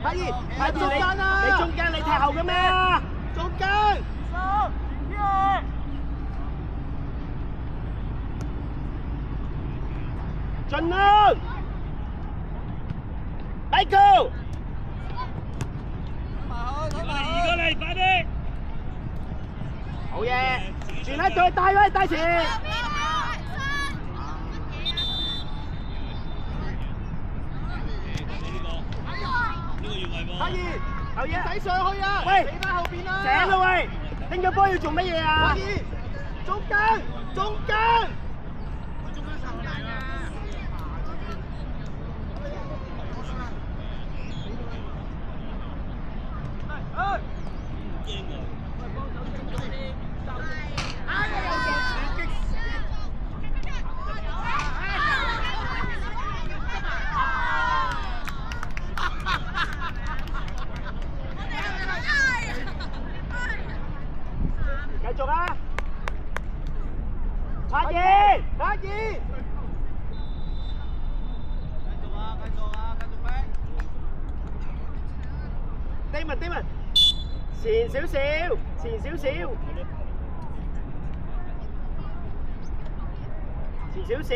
阿姨，喺中間啊！你中間你踢後嘅咩？中間。盡量。Michael。過嚟，快啲！好嘢，轉一隊帶佢帶前。阿姨，牛嘢仔上去啊！喂，俾翻後邊啦！醒啦喂，拎咗波要做乜嘢啊？阿姨，中間，中間。繼續啊！阿燕，阿燕。繼續啊！繼續啊！繼續逼。Damon，前少少，前少少，前少少。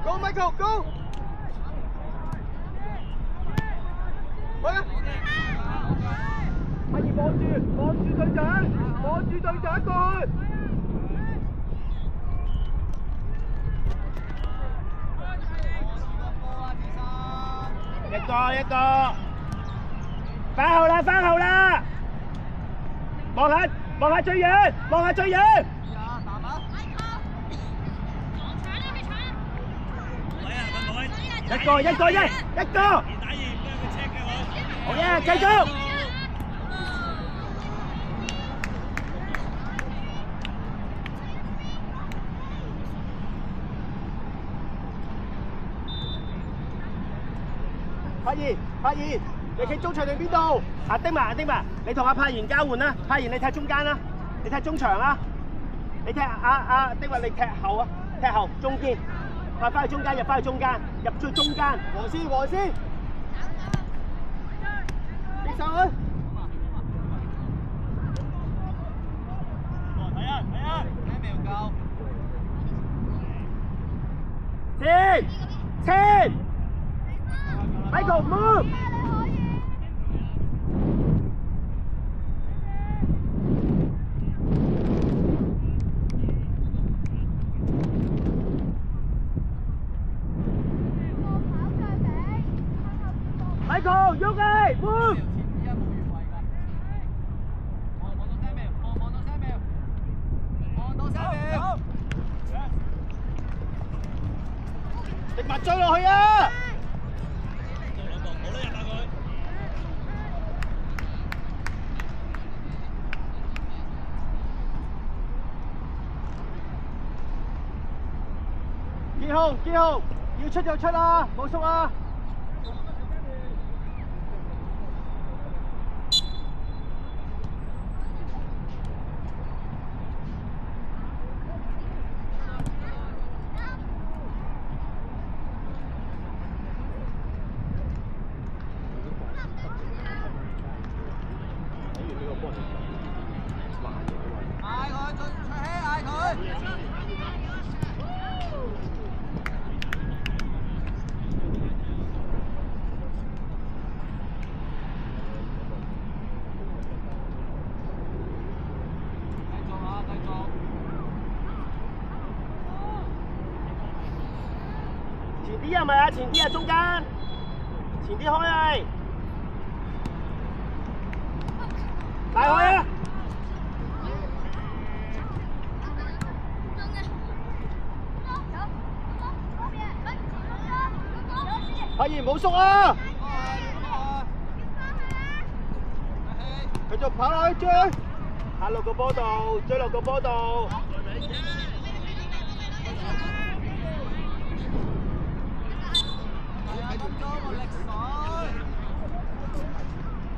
Go Michael Go！ 喂啊！阿燕望住隊長，望住隊長過去。一個，翻後啦！望下最遠，望下最遠。一個。好嘢，繼續。柏賢，你企中場定邊度？阿丁文，你同阿柏賢交換啦。柏賢你踢中間啦，你踢中場啦。你踢阿丁文，你踢後啊，踢後中堅。翻去中間，入翻去中間，入最中間。黃先，你上去。睇啊，1秒夠。前。Michael move！ Michael 喐佢 move！ 望到Samuel，迪文追落去啊！傑雄，要出就出啊，冇縮啊！嗌佢，嗌佢！前啲係咪啊？前啲啊，中間，前啲開啊！大開啊！柏賢唔好縮啊！繼續跑落去追，行落個波度，追落個波度。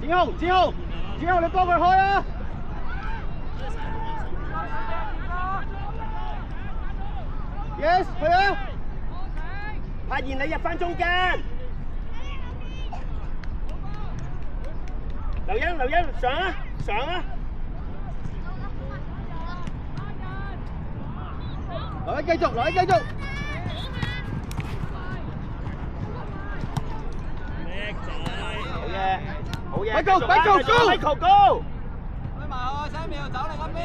子豪，你幫佢開啊！Yes， 去啊！柏賢，你入翻中間。劉欣上啊！來繼續。好嘢 ！Michael go！ 推埋我，3秒走你嗰邊。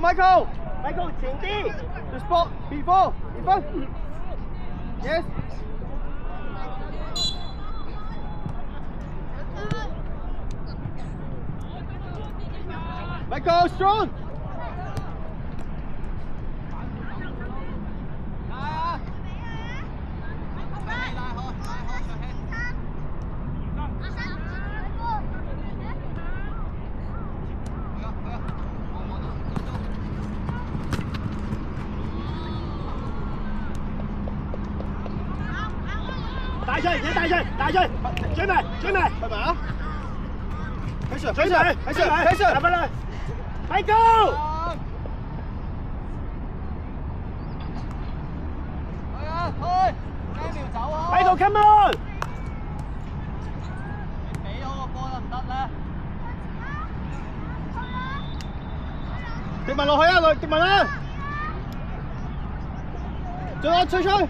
Michael！ Michael 前啲 ，the spot before 2分 ，yes。Michael strong。大追，追埋，係咪啊？追埋，打返啦 ，Michael！ Michael come on！ 你俾我個波得唔得咧？迪文落去啊，迪文啊！再吹！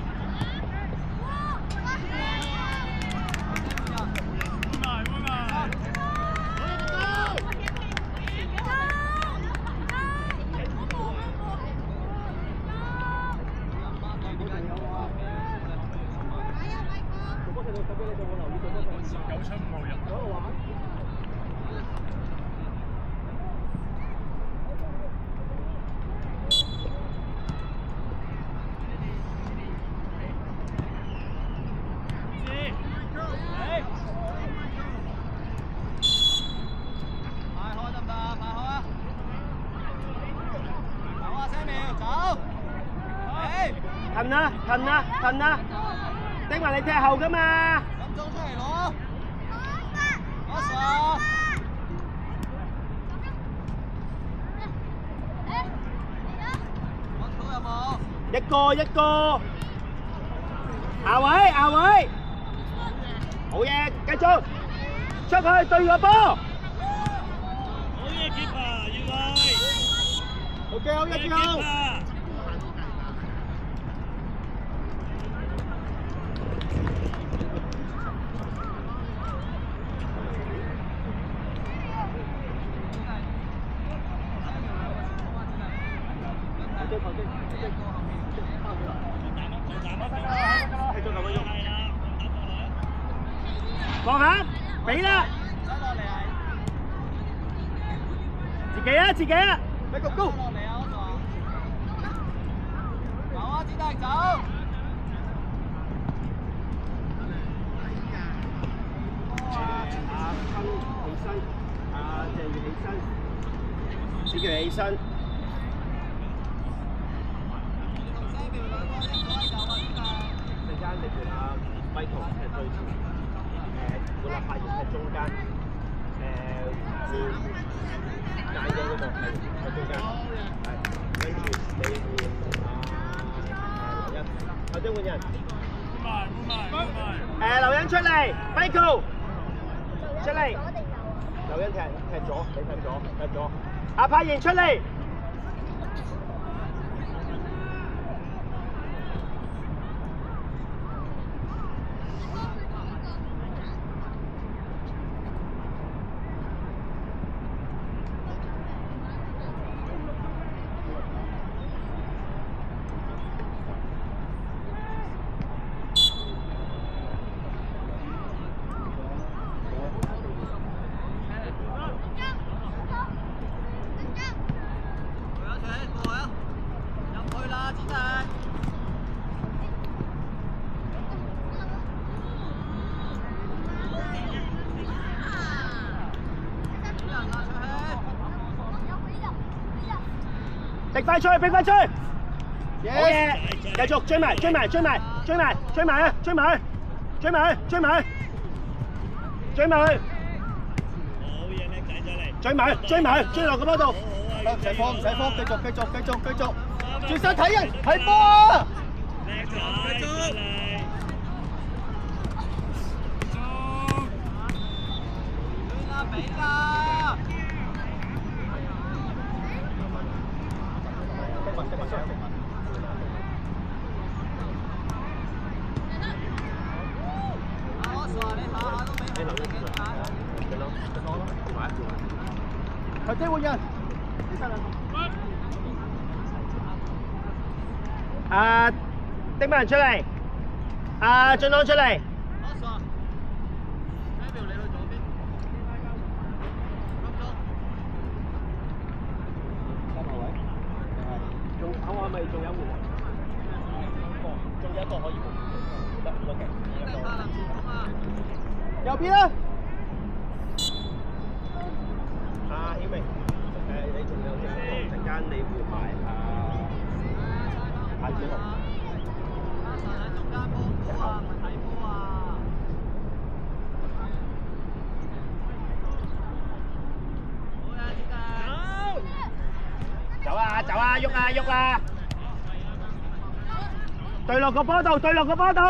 騰啊！丁華你踢後㗎嘛？咁中出嚟攞，10。揾到有冇？一個。下位，好嘢，繼續出去對個波。好嘢，keeper，要佢。好嘅，之後。望下，俾啦！自己啊！俾個高！落嚟啊！走啊！子達走！阿坤起身，阿謝宇起身，小喬起身。陣間你換阿 Michael 踢對前，換阿柏賢踢中間，揀咗嗰度係踢中間，跟住你換劉欣，頭先換人。劉欣出嚟 ，Michael 出嚟，劉欣踢左，你踢左，阿柏賢出嚟。滴快出去，逼快出去。好嘢，繼續追埋，追埋，追埋，追埋，追埋啊！追埋，追埋，追埋，追埋，好嘢，叻仔再嚟。追埋，追埋，追落個波度。唔使慌，唔使慌，繼續，繼續，繼續，繼續。轉身睇人，睇波啊！叻仔再嚟。俾啦！我傻你下下都俾佢頭先換人。丁文出嚟，俊朗出嚟。我傻。呢條你去左邊。仲我咪仲有換？仲有一個可以換。得，OK。右邊啦。曉明，你仲有陣間你換埋子豪。喺中間波波啊，唔係睇波啊！好呀，子弟。走啊走啊，喐啊喐啊！對落個波度，對落個波度。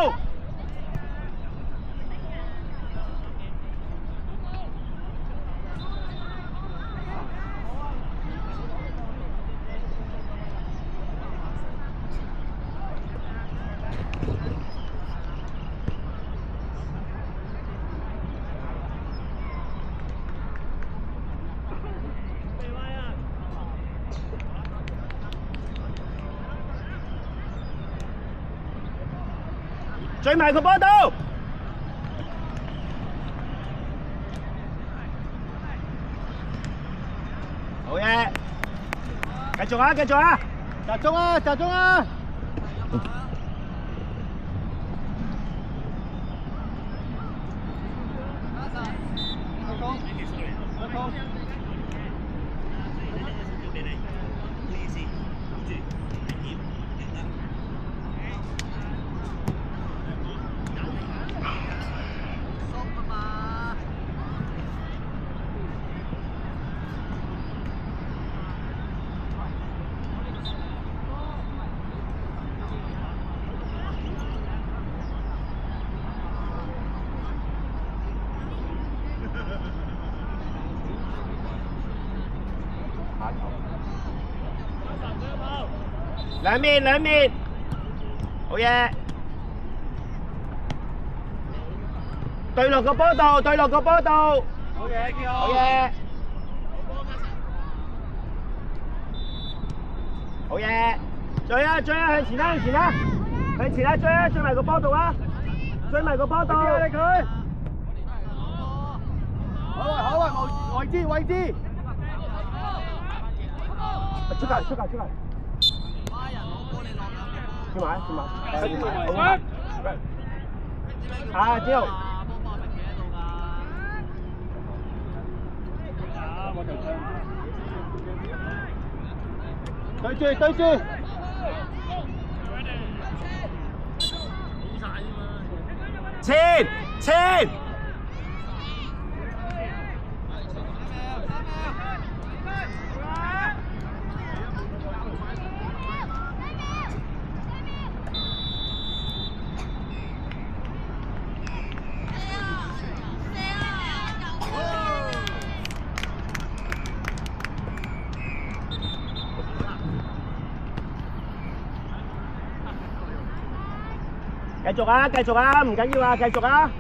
追埋個波度，好嘢！繼續啊，繼續啊！集中啊，集中啊！兩面兩面，好嘢！對落個波度，對落個波度，好嘢，幾好！好嘢！好嘢！追啊追啊，向前啦向前啦，向前啦追啊，追埋個波度啊，追埋個波度！力佢！好啊，位置位置！出界出界出界！去埋去埋，好啊！之後。對住對住。前前。繼續啊，繼續啊，唔緊要啊，繼續啊！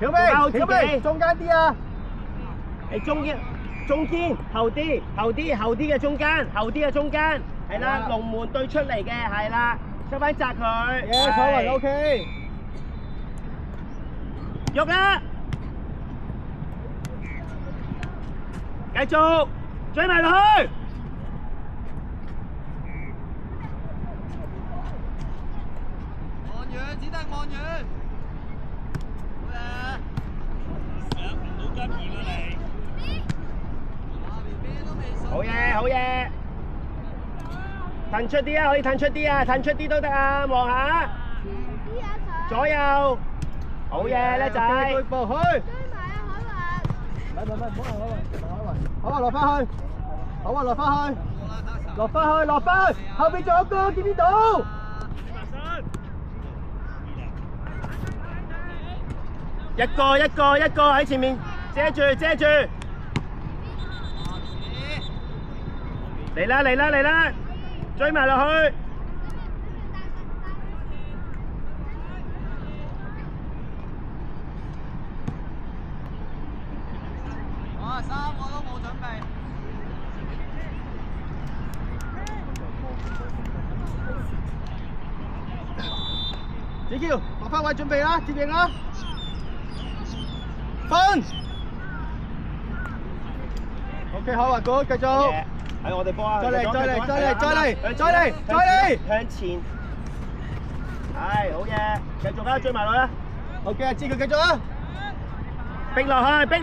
小明，小明，中間啲啊！你中間後啲嘅中間，後啲嘅中間，係啦，龍門對出嚟嘅，係啦，收翻窄佢。嘢，所謂 OK。喐啦！繼續追埋落去。只得望遠，好嘢！上唔到金二啊你！邊都未上。好嘢好嘢！騰出啲啊，可以騰出啲啊，騰出啲都得啊，望下。左右，好嘢，叻仔。追步去。唔好行，好啊，落翻去。好啊，落翻去。落翻去，落翻去。後邊仲有個，見唔見到？一個喺前面遮住。嚟啦，追埋落去。3個都冇準備。子喬，落翻位準備啦，接應啦。分。OK， 好啊，good，繼續。喺我哋波啊！再嚟！向前。係，好嘢，繼續啦，追埋落啦。OK， 子喬繼續啊！逼落去！攞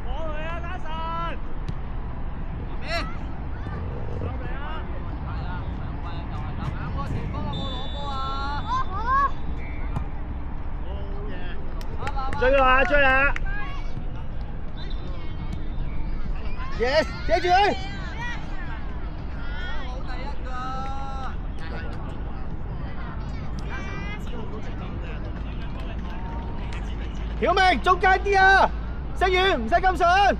佢啊，嘉臣！追啦！Yes， 遮住佢。曉明，中間啲啊！星宇唔使咁順，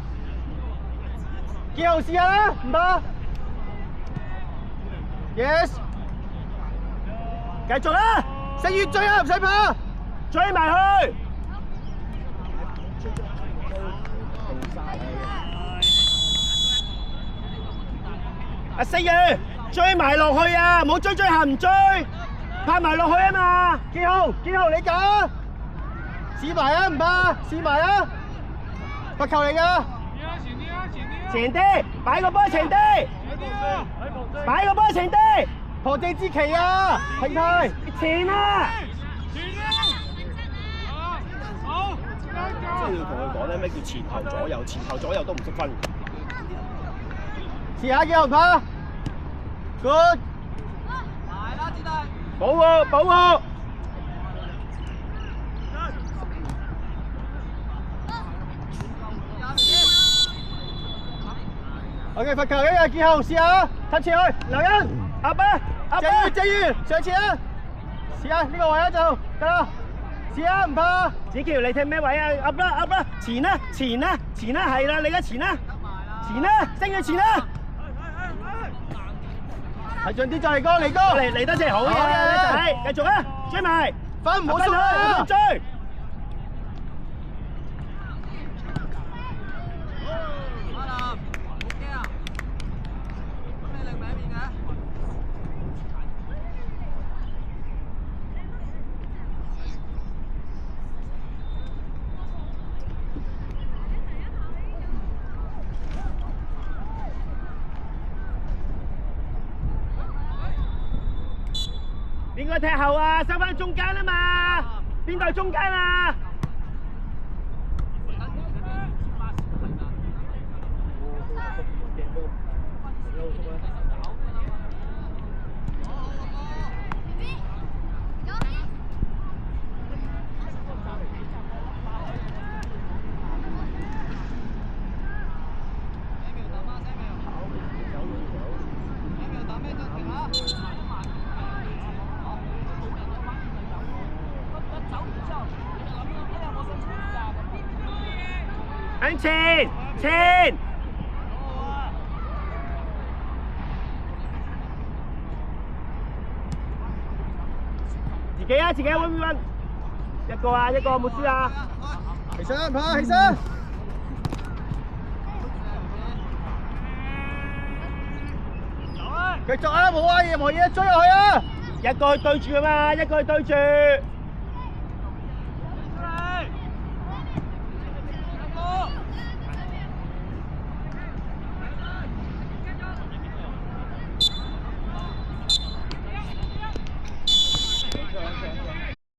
見後試下啦，唔怕。Yes， 繼續啦！星宇追啊，唔使怕，追埋去。阿星宇，追埋落去啊！唔好追下唔追，拍埋落去啊嘛！建豪你揀，試埋啊，唔怕，試埋啊！罰球嚟㗎，前啲，擺個波前啲，擺個波前啲，何地之奇啊！平泰前啊！即係要同佢講咧，咩叫前後左右？前後左右都唔識分。試下嘅唔怕 ，good， 保護。OK， 罰球嘅建豪試下，touch去，劉欣，謝宇，上前啊！試下呢個位啊就得啦，試下唔怕。子喬，你踢咩位啊？up啦，前啦，係啦，你而家前啦，升佢前啦。係盡啲再嚟哥，嚟得正好嘢啊，叻仔，繼續啊，追埋，分唔好縮啊，追。邊個踢後啊？收翻中間啊嘛！邊個係中間啊？向前，自己啊，温唔温？一個冇輸啊！起身，怕起身。繼續啊，冇嘢，追落去啊！一個去對住啊嘛，一個去對住。